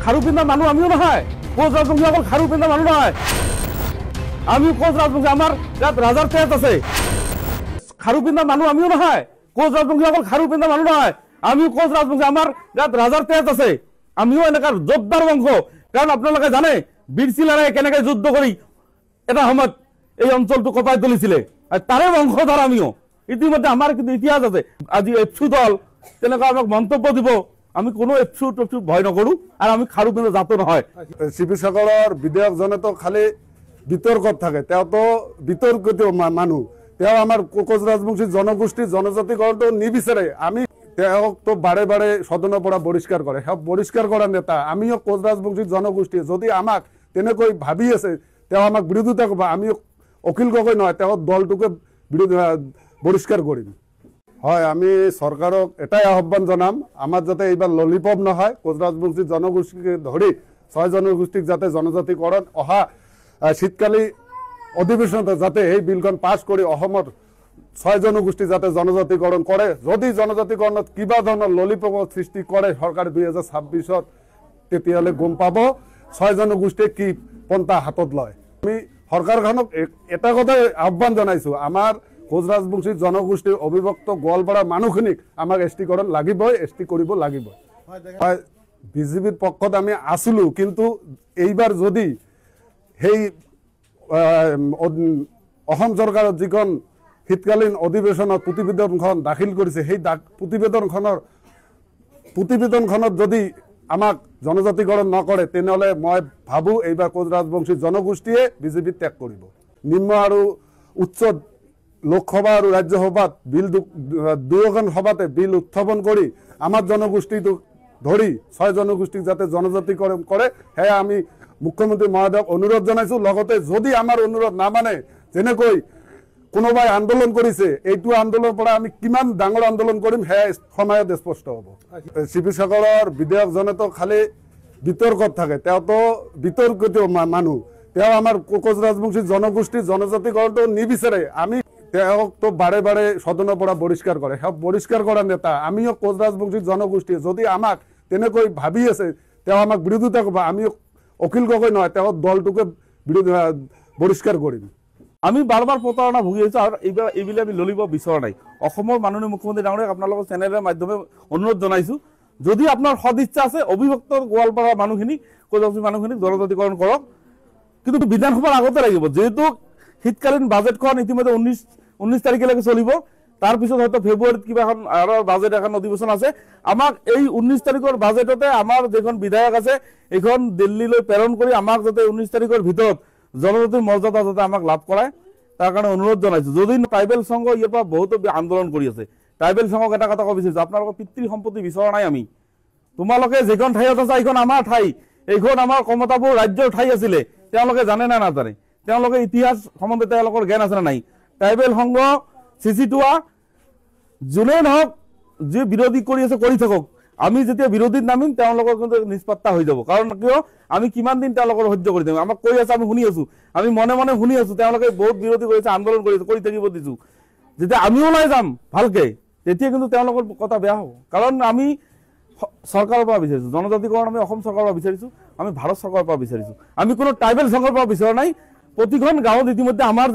খাৰু পিন্ধা মানুহ আমিও নহয়, কোচ ৰাজবংশী অকল খাৰু পিন্ধা মানুহ নহয়। আমি কোচ ৰাজবংশী, আমাৰ ইয়াত ৰাজাৰ তেজ আছে। খাৰু পিন্ধা মানুহ আমিও নহয়, কোচ ৰাজবংশী অকল খাৰু পিন্ধা মানুহ নহয়। আমিও কোচ ৰাজবংশী, আমাৰ ইয়াত ৰাজাৰ তেজ আছে। আমিও এনেকুৱা যোদ্ধাৰ বংশ। কাৰণ আপোনালোকে জানে বীৰ চিলাৰাই কেনেকৈ যুদ্ধ কৰি এটা সময়ত এই অঞ্চলটো কঁপাই তুলিছিলে, তাৰে বংশধৰ আমিও। ইতিমধ্যে আমাৰ কিন্তু ইতিহাস আছে। আজি এফচু দল তেনেকুৱা আমাক মন্তব্য দিব, আমি কোনো এফচু টফচু ভয় নকৰোঁ, আৰু আমি খাৰু পিন্ধা জাতো নহয়। শিৱসাগৰৰ বিধায়কজনেতো খালি বিতৰ্কত থাকে, তেওঁতো বিতৰ্কিত মানুহ। তেওঁ আমাৰ কোচ ৰাজবংশী জনগোষ্ঠীৰ জনজাতিকৰণটো নিবিচাৰে। আমি তেওঁকতো বাৰে বাৰে সদনৰ পৰা বহিষ্কাৰ কৰে, সেই বহিষ্কাৰ কৰা নেতা আমিও কোচ ৰাজবংশী জনগোষ্ঠী। যদি আমাক তেনেকৈ ভাবি আছে, তেওঁ আমাক বিৰোধিতা কৰিব। আমি অখিল গগৈ নহয়, তেওঁৰ দলটোকে বহিষ্কাৰ কৰিম। হয়, আমি চৰকাৰক এটাই আহ্বান জনাম, আমাৰ যাতে এইবাৰ ললিপপ নহয়, কোচ ৰাজবংশী জনগোষ্ঠীকে ধৰি 6 জনগোষ্ঠীক যাতে জনজাতিকৰণ অহা শীতকালী অধিৱেশনতে যাতে এই বিলখন পাছ কৰি অসমৰ 6 জনগোষ্ঠী যাতে জনজাতিকৰণ কৰে। যদি জনজাতিকৰণত কিবা ধৰণৰ ললিপপৰ সৃষ্টি কৰে চৰকাৰে 2026-ত, তেতিয়াহ'লে গম পাব 6 জনগোষ্ঠীয়ে কি পন্থা হাতত লয়। আমি চৰকাৰখনক এটা কথাই আহ্বান জনাইছোঁ, আমাৰ কোচ ৰাজবংশী জনগোষ্ঠীৰ অবিভক্ত গোৱালপাৰাৰ মানুহখিনিক আমাক এছটিকৰণ লাগিবই, এছটি কৰিব লাগিবই। হয়, বিজেপিৰ পক্ষত আমি আছিলোঁ, কিন্তু এইবাৰ যদি সেই অসম চৰকাৰত যিখন শীতকালীন অধিৱেশনত প্ৰতিবেদনখন দাখিল কৰিছে, সেই প্ৰতিবেদনখনত যদি আমাক জনজাতিকৰণ নকৰে, তেনেহ'লে মই ভাবোঁ এইবাৰ কোচ ৰাজবংশী জনগোষ্ঠীয়ে বিজেপি ত্যাগ কৰিব। নিম্ন আৰু উচ্চ লোকসভা আৰু ৰাজ্যসভাত বিল দুয়োখন সভাতে বিল উত্থাপন কৰি আমাৰ জনগোষ্ঠীটোক ধৰি 6 জনগোষ্ঠীক যাতে জনজাতিকৰণ কৰে, সেয়া আমি মুখ্যমন্ত্ৰী মহোদয়ক অনুৰোধ জনাইছোঁ। লগতে যদি আমাৰ অনুৰোধ নামানে, যেনেকৈ কোনোবাই আন্দোলন কৰিছে, এইটো আন্দোলনৰ পৰা আমি কিমান ডাঙৰ আন্দোলন কৰিম সেয়া সময়ত স্পষ্ট হ'ব। শিৱসাগৰৰ বিধায়কজনেতো খালি বিতৰ্কত থাকে, তেওঁতো বিতৰ্কিত মানুহ। তেওঁ আমাৰ কোচ ৰাজবংশী জনগোষ্ঠীৰ জনজাতিকৰণটো নিবিচাৰে। আমি তেওঁকতো বাৰে বাৰে সদনৰ পৰা বহিষ্কাৰ কৰে, সেই বহিষ্কাৰ কৰা নেতা আমিও কোচ ৰাজবংশী জনগোষ্ঠী। যদি আমাক তেনেকৈ ভাবি আছে, তেওঁ আমাক বিৰোধিতা কৰিব। আমি অখিল গগৈ নহয়, তেওঁৰ দলটোকে বহিষ্কাৰ কৰিম। আমি বাৰবাৰ প্ৰতাৰণা ভুগি আহিছোঁ, আৰু এইবিলাক আমি ললিব বিচৰা নাই। অসমৰ মাননীয় মুখ্যমন্ত্ৰী ডাঙৰীয়াক আপোনালোকৰ চেনেলৰ মাধ্যমে অনুৰোধ জনাইছোঁ, যদি আপোনাৰ সদিচ্ছা আছে, অবিভক্ত গোৱালপাৰাৰ মানুহখিনি, কোচ ৰাজবংশী মানুহখিনিক জনজাতিকৰণ কৰক, কিন্তু বিধানসভাৰ আগতে লাগিব। যিহেতু শীতকালীন বাজেটখন ইতিমধ্যে 19 তাৰিখলৈকে চলিব, তাৰপিছত হয়তো ফেব্ৰুৱাৰীত কিবা এখন আৰু বাজেট এখন অধিৱেশন আছে। আমাক এই 19 তাৰিখৰ বাজেটতে আমাৰ যিখন বিধায়ক আছে, এইখন দিল্লীলৈ প্ৰেৰণ কৰি আমাক যাতে 19 তাৰিখৰ ভিতৰত জনজাতিৰ মৰ্যাদা যাতে আমাক লাভ কৰায়, তাৰ কাৰণে অনুৰোধ জনাইছোঁ। যদি ট্ৰাইবেল সংঘ ইয়াৰ পৰা বহুতো আন্দোলন কৰি আছে, ট্ৰাইবেল সংঘক এটা কথা ক'ব বিচাৰিছোঁ, আপোনালোকৰ পিতৃ সম্পত্তি বিচৰা নাই আমি। তোমালোকে যিখন ঠাইত আছা, এইখন আমাৰ ঠাই, এইখন আমাৰ কমতাপুৰ ৰাজ্যৰ ঠাই আছিলে। তেওঁলোকে জানে নে নাজানে? তেওঁলোকে ইতিহাস সম্বন্ধে তেওঁলোকৰ জ্ঞান আছে নে নাই? ট্ৰাইবেল সংঘ চিচিটোৱা যোনে নহওক, যি বিৰোধী কৰি আছে কৰি থাকক। আমি যেতিয়া বিৰোধীত নামিম, তেওঁলোকৰ কিন্তু নিষ্পাত্তা হৈ যাব। কাৰণ কিয়, আমি কিমান দিন তেওঁলোকৰ সহ্য কৰি থাকিম? আমাক কৈ আছে, আমি শুনি আছোঁ, আমি মনে মনে শুনি আছোঁ। তেওঁলোকে বহুত বিৰোধী কৰিছে, আন্দোলন কৰিছে, কৰি থাকিব দিছোঁ। যেতিয়া আমি ওলাই যাম ভালকৈ, তেতিয়া কিন্তু তেওঁলোকৰ কথা বেয়া হ'ব। কাৰণ আমি চৰকাৰৰ পৰা বিচাৰিছোঁ জনজাতিকৰণ, আমি অসম চৰকাৰৰ পৰা বিচাৰিছোঁ, আমি ভাৰত চৰকাৰৰ পৰা বিচাৰিছোঁ। আমি কোনো ট্ৰাইবেল সংঘৰ পৰা বিচৰা নাই। প্ৰতিখন গাঁৱত ইতিমধ্যে আমাৰ